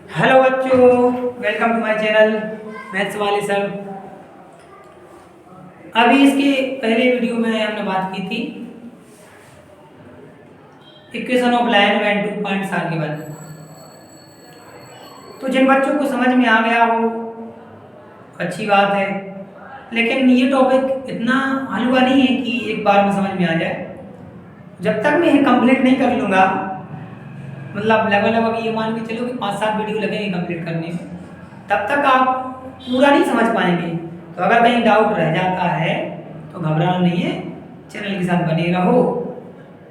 Hello बच्चों, welcome to my channel maths वाले sir. अभी इसके पहले वीडियो में हमने बात की थी equation of line and 2 points are given. तो जिन बच्चों को समझ में आ गया वो अच्छी बात है, लेकिन ये टॉपिक इतना हलवा नहीं है कि एक बार में समझ में आ जाए। जब तक मैं कंप्लीट नहीं कर लूँगा, मतलब लगभग ये मान के चलो कि 5-7 वीडियो लगेंगे कंप्लीट करने में, तब तक आप पूरा नहीं समझ पाएंगे। तो अगर कहीं डाउट रह जाता है तो घबराना नहीं है, चैनल के साथ बने रहो।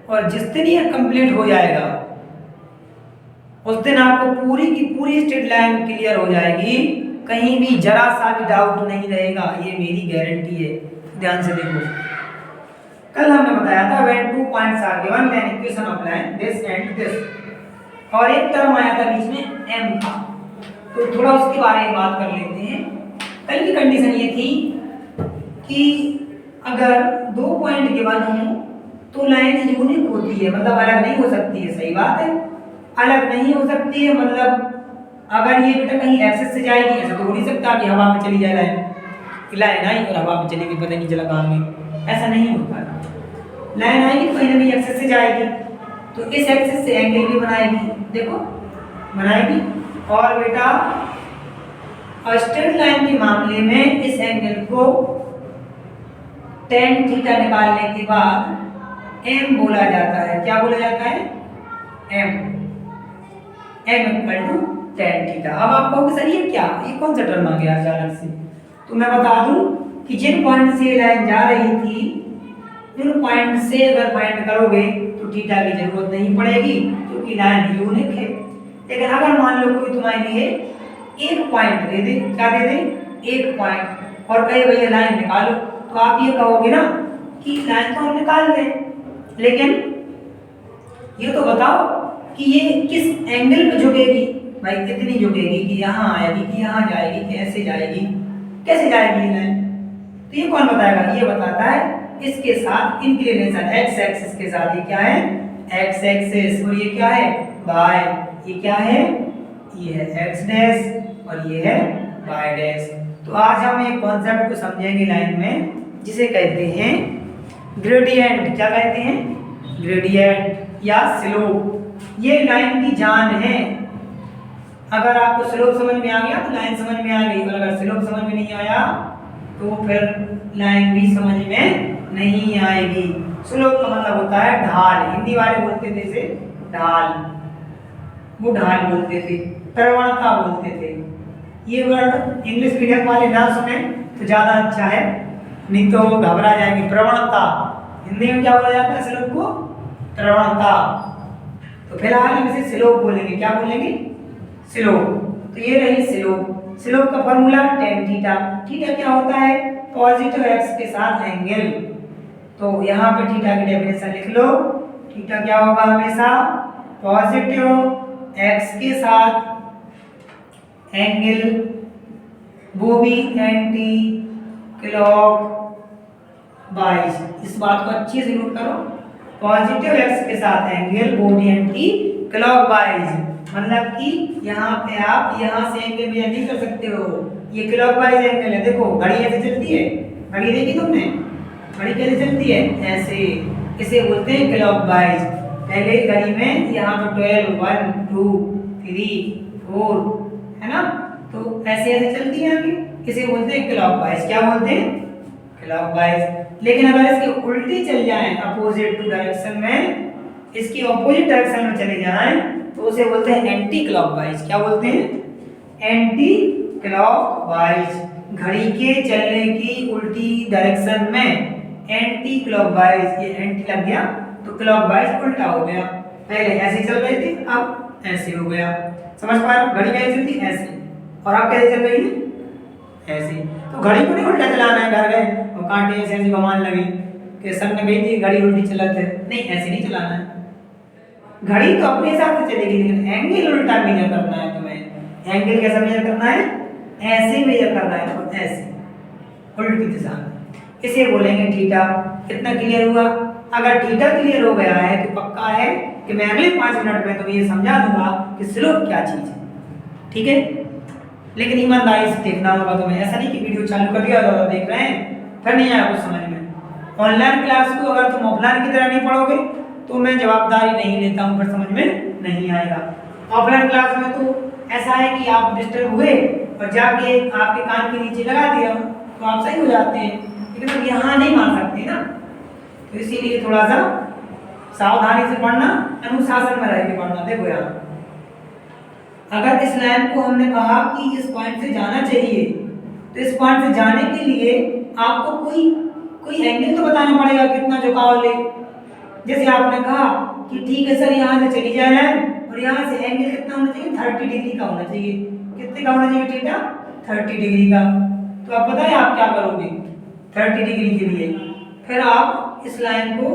और जिस दिन ये कंप्लीट हो जाएगा उस दिन आपको पूरी की पूरी स्ट्रेट लाइन क्लियर हो जाएगी, कहीं भी जरा सा भी डाउट नहीं रहेगा, ये मेरी गारंटी है। ध्यान से देखो, कल हमने बताया था when 2 points are given then equation of line this and this, और एक टर्म आया था बीच में m का, तो थोड़ा उसके बारे में बात कर लेते हैं। कल की कंडीशन ये थी कि अगर 2 पॉइंट गिवन हो तो लाइन यूनिक होती है, मतलब अलग नहीं हो सकती है। सही बात है, अलग नहीं हो सकती है, मतलब अगर ये बेटा कहीं एक्सेस से जाएगी, ऐसा तो हो नहीं सकता कि हवा में चली जाए लाइन आई और हवा में चलेगी, पता नहीं चला कहाँ में, ऐसा नहीं होता। लाइन आएगी तो कहीं ना कहीं एक्सेस से जाएगी, तो इस एक्सेस से एंगल भी बनाएगी, देखो बनाएगी। और बेटा स्ट्रेट लाइन के मामले में इस एंगल को tan थीटा निकालने के बाद m बोला जाता है। क्या बोला जाता है? m equal to tan theta. अब आप कहोगे सर ये क्या, ये कौन सा टर्म आ गया अचानक से? तो मैं बता दूं कि जिन पॉइंट से लाइन जा रही थी उन पॉइंट से अगर फाइंड करोगे तो थीटा की जरूरत नहीं पड़ेगी क्योंकि लाइन यूनिक है। लेकिन अगर मान लो कोई तुम्हारे लिए एक पॉइंट दे दे, क्या दे दे? एक पॉइंट, और कहे भैया लाइन निकालो, तो आप ये कहोगे ना कि लाइन तो हम निकाल लें, लेकिन ये तो बताओ कि ये किस एंगल पे झुकेगी। भाई कितनी झुकेगी, कि यहाँ आएगी कि यहाँ जाएगी, कैसे जाएगी, कैसे जाएगी लाइन? तो ये कौन बताएगा? ये बताता है इसके साथ इंक्लिनेशन एक्स एक्सिस के साथ। ये क्या है? X axis. और ये क्या है? वाई। ये क्या है? ये है एक्स डैश और ये है वाई डैश। तो आज हम एक कॉन्सेप्ट को समझेंगे लाइन में, जिसे कहते हैं ग्रेडियंट। क्या कहते हैं? ग्रेडियंट या स्लोप। ये लाइन की जान है। अगर आपको स्लोप समझ में आ गया तो लाइन समझ में आ गई, और अगर स्लोप समझ में नहीं आया तो फिर लाइन भी समझ में नहीं आएगी। स्लोप का मतलब होता है ढाल। हिंदी वाले बोलते थे इसे ढाल, वो ढाल बोलते थे, प्रवणता बोलते थे। ये वर्ड इंग्लिश मीडियम वाले ना सुने तो ज्यादा अच्छा है, नहीं तो घबरा जाएंगे। प्रवणता हिंदी में क्या बोला जाता है? स्लोप को प्रवणता। तो फिलहाल हम इसे स्लोप बोलेंगे। क्या बोलेंगे? स्लोप। तो ये रही स्लोप। स्लोप का फॉर्मूला tan थीटा। थीटा क्या होता है? पॉजिटिव एक्स के साथ एंगल। तो यहाँ पे थीटा की डेफिनेशन लिख लो। थीटा क्या होगा? हमेशा पॉजिटिव एक्स के साथ एंगल, वो भी एंटी क्लॉक वाइज। इस बात को अच्छे से नोट करो। पॉजिटिव एक्स के साथ एंगल, वो भी एंटी क्लॉक वाइज, मतलब कि यहाँ पे आप यहाँ से एंगल मेजर नहीं कर सकते हो। ये क्लॉकवाइज एंगल है। देखो घड़ी ऐसे चलती है, घड़ी देखी तुमने? घड़ी कैसे चलती है? ऐसे। इसे बोलते हैं क्लॉकवाइज। पहले घड़ी में यहाँ पे 12, 1, 2, 3, 4 है ना, तो ऐसे ऐसे चलती है आगे, इसे बोलते हैं क्लॉकवाइज। क्या बोलते हैं? क्लॉकवाइज। लेकिन अगर इसके उल्टी चल जाए अपोजिट टू डायरेक्शन में, इसकी अपोजिट डायरेक्शन में चले जाएं तो उसे बोलते हैं एंटी क्लॉकवाइज। क्या बोलते हैं? Anti clockwise. घड़ी के चलने की उल्टी डायरेक्शन में एंटी क्लॉकवाइज। ये एंटी लग गया तो क्लॉकवाइज उल्टा हो गया। पहले ऐसे चल रही थी, अब ऐसे हो गया। समझ पा रहे हो? घड़ी कैसे चलती? ऐसे। और आप कैसे चल रही है? ऐसे। तो घड़ी को नहीं उल्टा चलाना है। घर गए और कांटे ऐसे ऐसे घुमाने लगे कि सर ने गई थी घड़ी उल्टी चलाते, नहीं, ऐसे नहीं चलाना है। घड़ी तो अपने हिसाब से चलेगी, लेकिन एंगल उल्टा मेजर करना है तुम्हें। एंगल कैसा मेजर करना है? ऐसे मेजर करना है, तो ऐसे उल्टी दिशा में। इसे बोलेंगे थीटा। कितना क्लियर हुआ? अगर थीटा क्लियर हो गया है तो पक्का है कि मैं अगले 5 मिनट में तुम्हें ये समझा दूंगा कि स्लोप क्या चीज है। ठीक है। लेकिन ईमानदारी से देखना होगा तुम्हें, ऐसा नहीं कि वीडियो चालू कर दिया और देख रहे हैं फिर नहीं आया कुछ समझ में। ऑनलाइन क्लास को अगर तुम ऑफलाइन की तरह नहीं पढ़ोगे तो मैं जवाबदारी नहीं लेता हूँ, फिर समझ में नहीं आएगा। ऑफलाइन क्लास में तो ऐसा है कि आप डिस्टर्ब हुए और जाके आपके कान के नीचे लगा दिया तो आप सही हो जाते हैं, लेकिन अब यहाँ नहीं मान सकते ना, तो इसीलिए थोड़ा सा सावधानी से पढ़ना, अनुशासन में रह के पढ़ना। देखो यार, अगर इस लाइन को हमने कहा कि इस पॉइंट से जाना चाहिए तो इस पॉइंट से जाने के लिए आपको कोई एंगल तो बताना पड़ेगा कितना झुकाव ले। जैसे आपने कहा कि ठीक है सर यहाँ से चली जाए लाइन और यहाँ से एंगल कितना होना चाहिए, 30 डिग्री का होना चाहिए। कितने का होना चाहिए थीटा, 30 डिग्री का। तो आप पता है आप क्या करोगे 30 डिग्री के लिए, फिर आप इस लाइन को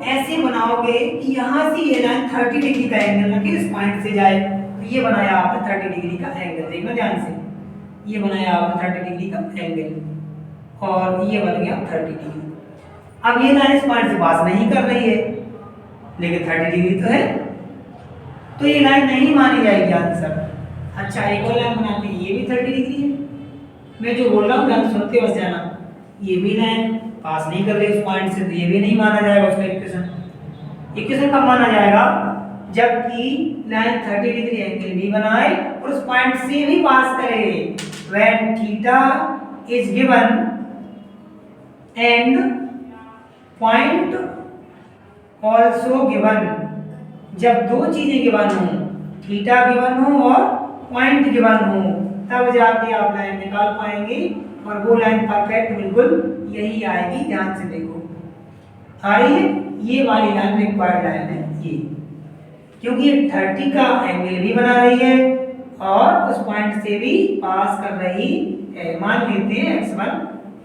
ऐसे बनाओगे कि यहाँ से ये लाइन 30 डिग्री का एंगल रखे इस पॉइंट से जाए। तो ये बनाया आपने 30 डिग्री का एंगल, देखना ध्यान से, ये बनाया आपने 30 डिग्री का एंगल और ये बन गया 30 डिग्री। अब ये लाइन इस पॉइंट से पास नहीं कर रही है लेकिन 30 डिग्री तो है, तो ये लाइन नहीं मानी जाएगी आंसर। अच्छा एक और लाइन बनाते हैं, ये भी 30 डिग्री है। मैं जो बोल रहा हूँ ध्यान सुनते बस जाना, ये भी लाइन पास नहीं कर रही उस पॉइंट से, तो ये भी नहीं माना जाएगा उसका इक्वेशन कब माना जाएगा, जबकि लाइन 30 डिग्री एंगल भी बनाए और उस पॉइंट से भी पास करे। When theta is given and point also given, जब दो चीजें गिवन हो, थीटा गिवन हो और पॉइंट गिवन हो, तब जाके आप लाइन निकाल पाएंगे और वो लाइन परफेक्ट बिल्कुल यही आएगी। ध्यान से देखो आ रही है, ये वाली लाइन रिक्वायर्ड लाइन है ये, क्योंकि ये 30 का एंगल भी बना रही है और उस पॉइंट से भी पास कर रही है। मान लेते हैं x1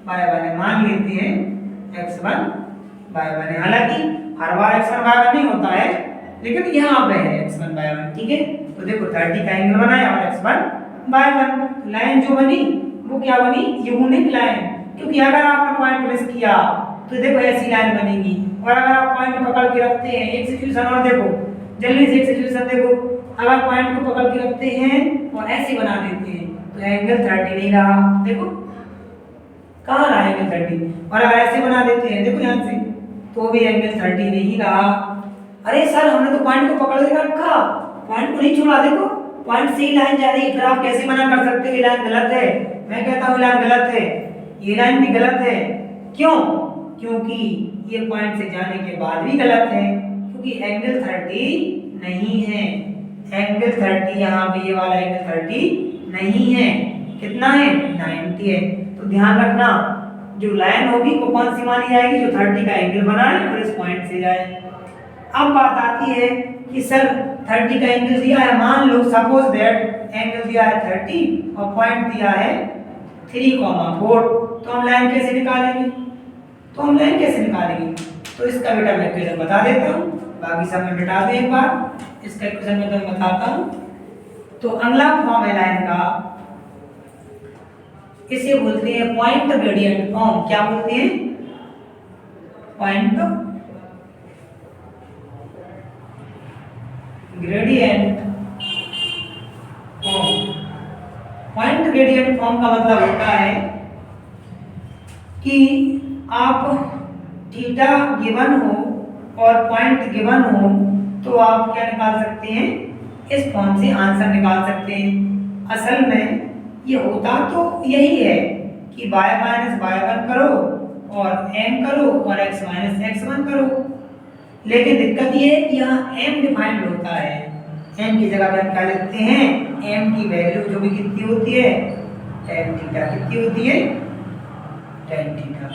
y1 है, मान लेते हैं x1 y1 है। हालांकि हर बार x1 y1 नहीं होता है, लेकिन यहाँ पे है x1 y1, ठीक है। तो देखो 30 का एंगल बनाया और x1 y1, लाइन जो बनी वो क्या बनी, यूनिक लाइन। क्योंकि अगर आपने पॉइंट मिस किया तो देखो ऐसी लाइन बनेगी, और अगर आप पॉइंट पकड़ के रखते हैं, एक सिचुएशन और देखो, जल्दी से एक सिचुएशन देखो, अगर पॉइंट को पकड़ के रखते हैं और ऐसे बना देते हैं तो एंगल 30 नहीं रहा। देखो कहाँ रहा एंगल 30, और अगर ऐसे बना देते हैं देखो ध्यान से, तो भी एंगल 30 नहीं रहा। अरे सर हमने तो पॉइंट को पकड़ के रखा, पॉइंट को नहीं छोड़ा, देखो पॉइंट से ही लाइन जा रही है, फिर आप कैसे मना कर सकते हो ये लाइन गलत है। मैं कहता हूँ लाइन गलत है, ये लाइन भी गलत है। क्यों, क्योंकि ये पॉइंट से जाने के बाद भी गलत है, क्योंकि एंगल 30 नहीं है। एंगल 30 यहाँ पे ये वाला एंगल 30 नहीं है, कितना है 90 है। तो ध्यान रखना जो लाइन होगी वो कौन सी मानी जाएगी, जो 30 का एंगल बनाए और इस पॉइंट से जाए। अब बात आती है कि सर 30 का एंगल दिया है, मान लो सपोज दैट एंगल दिया है 30 और पॉइंट दिया है 3,4, तो हम लाइन कैसे निकालेंगे, तो इसका बेटा मैं इक्वेशन बता देता हूँ, बाकी सब मैं मिटा दूं एक बार, इसका इक्वेशन मैं तुम्हें बताता हूँ। तो अगला फॉर्म है लाइन का, इसे बोलते हैं पॉइंट ग्रेडियंट फॉर्म। क्या बोलते हैं, point gradient form. Point gradient form का मतलब होता है कि आप थीटा गिवन हो और पॉइंट गिवन हो तो आप क्या निकाल सकते हैं, इस फॉर्म से आंसर निकाल सकते हैं। असल में ये होता तो यही है कि y माइनस y1 करो और m करो और x माइनस x1 करो, लेकिन दिक्कत ये है कि यहाँ m डिफाइंड होता है। m की जगह पे हम क्या लिखते हैं, m की वैल्यू जो भी कितनी होती है tan थीटा, कितनी होती है tan थीटा।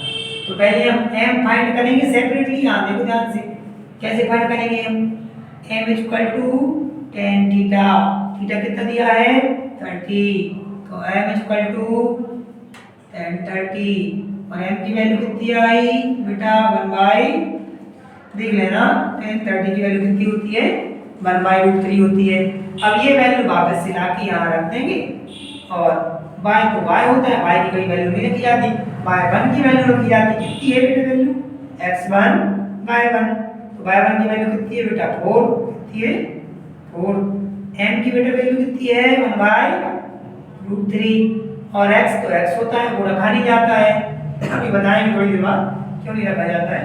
तो पहले हम m फाइंड करेंगे सेपरेटली, यहाँ देखो ध्यान से कैसे फाइंड करेंगे हम, m equal to tan theta, theta कितना दिया है 30, तो m इक्वल टू tan 30 और m की वैल्यू कितनी आई बेटा 1/, देख लेना tan 30 की वैल्यू कितनी होती है 1/√3 होती है। अब ये वैल्यू वापस से लाके यहाँ रख देंगे और y को y होता है, y की कोई वैल्यू नहीं रखी जाती, y1 की वैल्यू रखी जाती, कितनी है बेटा वैल्यू x1 y1, तो y1 की वैल्यू कितनी है बेटा 4, कितनी है 4, m की बेटा वैल्यू कितनी है 1/√3 और x तो x होता है, वो रखा नहीं जाता है। अभी बताएंगे थोड़ी देर बाद क्यों नहीं रखा जाता है।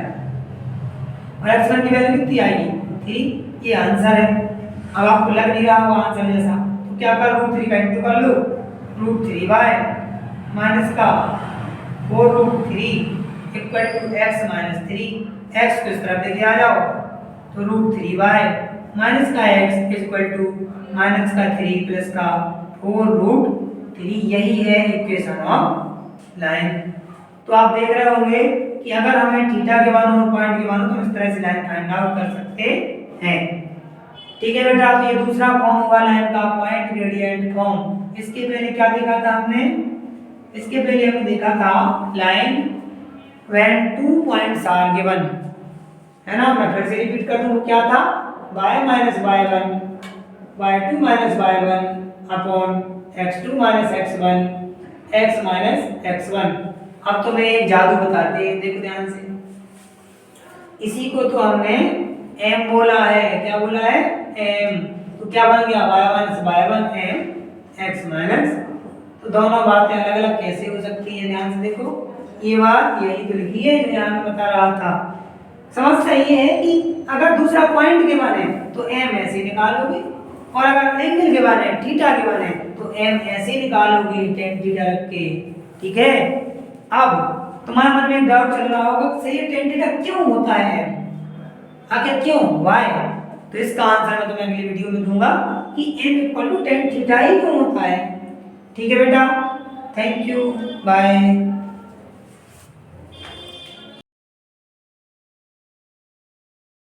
और x1 की वैल्यू कितनी आएगी 3, ये आंसर है। अब आपको लग नहीं रहा होगा आंसर जैसा, तो क्या कर √3 का इंटू कर लो, √3y माइनस का 4√3 equal to x minus 3, x को इस तरफ लेके आ जाओ तो √3y माइनस का x इक्वल टू माइनस का 3 प्लस का 4√3। यही है इक्वेशन ऑफ लाइन। तो आप देख रहे होंगे कि अगर हमें थीटा के मान और पॉइंट के मान तो इस तरह से लाइन फाइंड आउट कर सकते हैं। ठीक है बेटा, तो ये दूसरा फॉर्म हुआ लाइन का पॉइंट ग्रेडियंट फॉर्म। इसके पहले क्या देखा था हमने, इसके पहले हमने देखा था line when 2 points are given, है ना। मैं फिर से रिपीट कर दूं, क्या था y minus y1 y2 minus y1 upon x2 minus x1 x minus x1। अब तो मैं एक जादू बताते हैं, देखो ध्यान से। इसी को तो हमने m बोला है, क्या बोला है m, तो क्या बन गया y minus y1 m x minus। तो दोनों बातें अलग अलग कैसे हो सकती हैं, ध्यान से देखो। ये बात यही तो लिखी है जो यहाँ पे बता रहा था। समस्या ये है कि अगर दूसरा पॉइंट के मान है तो m ऐसे निकालोगे, और अगर एंगल के मान है थीटा के मान है तो m ऐसे निकालोगे tan थीटा रख के। ठीक है, अब तुम्हारे मन में एक डाउट चल रहा होगा सही tan थीटा क्यों होता है, आखिर क्यों why। तो इसका आंसर मैं तुम्हें अगली वीडियो में दूंगा कि m equal to tan theta ही क्यों होता है। ठीक है बेटा, थैंक यू, बाय।